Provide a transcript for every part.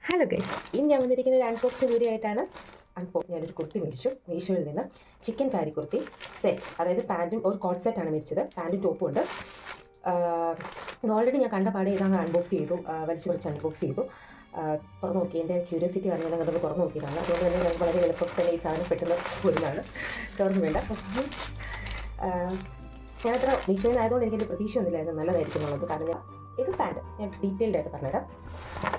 Hello guys, ഇനി ഞാൻ വന്നിരിക്കുന്ന ഒരു അൺബോക്സിംഗ് വീഡിയോ ആയിട്ടാണ്. ഞാനൊരു കുർത്തി മേടിച്ചു മീഷോയിൽ നിന്ന്. ചിക്കൻ കാരി കുർത്തി സെറ്റ്, അതായത് പാൻറ്റും ഒരു കോട്ട് സെറ്റാണ് മേടിച്ചത്. പാൻറ്റും ടോപ്പും ഉണ്ട്. ഓൾറെഡി ഞാൻ കണ്ട പാടെ ഇതാണ് അൺബോക്സ് ചെയ്തു, വലിച്ച് അൺബോക്സ് ചെയ്തു. തുറന്നു നോക്കി, എൻ്റെ ക്യൂരിയോസിറ്റി അറിയാൻ അതൊന്ന് തുറന്നു നോക്കിയതാണ്. അതുകൊണ്ട് തന്നെ ഞാൻ വളരെ എളുപ്പത്തിൽ തന്നെ ഈ സാധനം പെട്ടെന്ന് വരുന്നതാണ്. തുറന്നു വേണ്ട. ഞാൻ അത്ര മീഷോയിൽ ആയതുകൊണ്ട് എനിക്കെൻ്റെ പ്രതീക്ഷ ഒന്നുമില്ലായിരുന്നു നല്ലതായിരിക്കും എന്നുള്ളത്. കാരണം ഇത് പാൻറ്റ് ഞാൻ ഡീറ്റെയിൽഡ് ആയിട്ട് പറഞ്ഞുതരാം.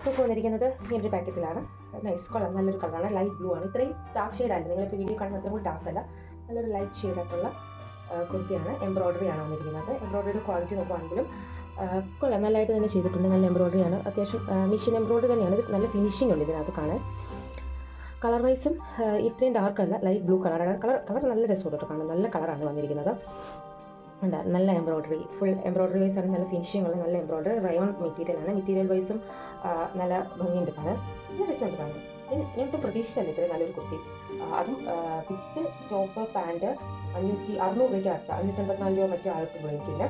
ഇപ്പോൾ വന്നിരിക്കുന്നത് ഈ ഒരു പാക്കറ്റിലാണ്. നൈസ് കളർ, നല്ലൊരു കളറാണ്. ലൈറ്റ് ബ്ലൂ ആണ്. ഇത്രയും ഡാർക്ക് ഷെയ്ഡായിരുന്നു. നിങ്ങളിപ്പോൾ വീഡിയോ കാണുന്ന അത്രയും കൂടി ഡാർക്ക് അല്ല, നല്ലൊരു ലൈറ്റ് ഷെയ്ഡായിട്ടുള്ള കുർത്തിയാണ്. എംബ്രോയ്ഡറി ആണ് വന്നിരിക്കുന്നത്. എംബ്രോയ്ഡറിയുടെ ക്വാളിറ്റി നോക്കുകയാണെങ്കിലും കൊള്ളാം, നല്ലതായിട്ട് തന്നെ ചെയ്തിട്ടുണ്ട്. നല്ല എംബ്രോയ്ഡറി ആണ്. അത്യാവശ്യം മെഷീൻ എംബ്രോയ്ഡറി തന്നെയാണ്. ഇത് നല്ല ഫിനിഷിംഗ് ഉണ്ട് ഇതിനകത്ത് കാണാൻ. കളർ വൈസും ഇത്രയും ഡാർക്ക് അല്ല, ലൈറ്റ് ബ്ലൂ കളറാണ്. കളർ നല്ല രസമായിട്ട് കാണാൻ, നല്ല കളറാണ് വന്നിരിക്കുന്നത്. നല്ല എംബ്രോയ്ഡറി, ഫുൾ എംബ്രോയ്ഡറി വൈസ് ആണ്. നല്ല ഫിനിഷിംഗ് ഉള്ള നല്ല എംബ്രോയ്ഡറി. റയോൺ മെറ്റീരിയലാണ്. മെറ്റീരിയൽ വൈസും നല്ല ഭംഗിയുണ്ട് കാണാൻ. നല്ല രസമുണ്ട് കാണാൻ. ഞാനിപ്പോൾ പ്രതീക്ഷിച്ചല്ല ഇത്രയും നല്ലൊരു കുർത്തി. അതും വിത്ത് ടോപ്പ് പാൻറ്റ് 600 രൂപയ്ക്ക് അടുത്ത 584 രൂപ മറ്റേ ആൾക്കുള്ളൂ. എനിക്കില്ല.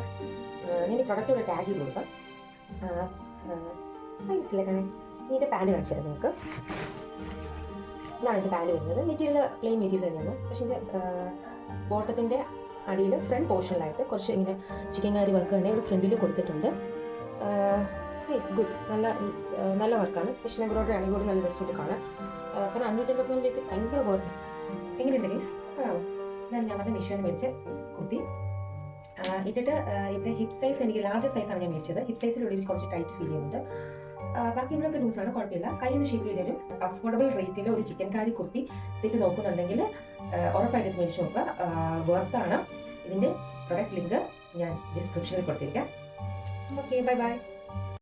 ഞാൻ ഈ പ്രൊഡക്റ്റ് ഇവിടെ ടാഗ് ചെയ്ത് കൊടുക്കാം. മനസ്സിലാക്കണേ. ഇതിൻ്റെ പാൻറ്റ് കാണിച്ചിരുന്നു നിങ്ങൾക്ക്. ഇതാണ് എൻ്റെ പാൻറ്റ് വരുന്നത്. മെറ്റീരിയൽ പ്ലെയിൻ മെറ്റീരിയൽ തന്നെയാണ്. പക്ഷേ ഇതിൻ്റെ ബോട്ടത്തിൻ്റെ അടിയിൽ ഫ്രണ്ട് പോർഷനിലായിട്ട് കുറച്ച് ഇങ്ങനെ ചിക്കൻ കാരി വർക്ക് തന്നെ ഇവിടെ ഫ്രണ്ടിൽ കൊടുത്തിട്ടുണ്ട്. It's good. നല്ല വർക്കാണ്. പക്ഷേ എംബ്രോയ്ഡറി ആണെങ്കിൽ കൂടി നല്ല രസമായിട്ട് കാണാം. കാരണം 550 ഭയങ്കര വർക്ക്. എങ്ങനെയുണ്ട് ഗൈസ്? ഇതാണ് ഞാൻ പറഞ്ഞ മീഷോയിൽ മേടിച്ച കുർത്തി. ഇട്ടിട്ട് ഇവിടെ ഹിപ്പ് സൈസ് എനിക്ക് ലാർജ് സൈസാണ് ഞാൻ മേടിച്ചത്. ഹിപ്പ് സൈസിലൂടെ കുറച്ച് ടൈറ്റ് ഫീൽ ചെയ്യുന്നുണ്ട്. ബാക്കി ഇവിടെയൊക്കെ ലൂസാണ്, കുഴപ്പമില്ല. കയ്യിൽ ഷേപ്പ് ചെയ്താലും അഫോർഡബിൾ റേറ്റിൽ ഒരു ചിക്കൻ കാരി കുർത്തി സെറ്റ് നോക്കുന്നുണ്ടെങ്കിൽ ഉറപ്പായിട്ട് മേടിച്ച് നോക്കുക. വർത്താണ്. ഇതിൻ്റെ പ്രൊഡക്റ്റ് ലിങ്ക് ഞാൻ ഡിസ്ക്രിപ്ഷനിൽ കൊടുത്തിരിക്കാം. Okay, bye bye.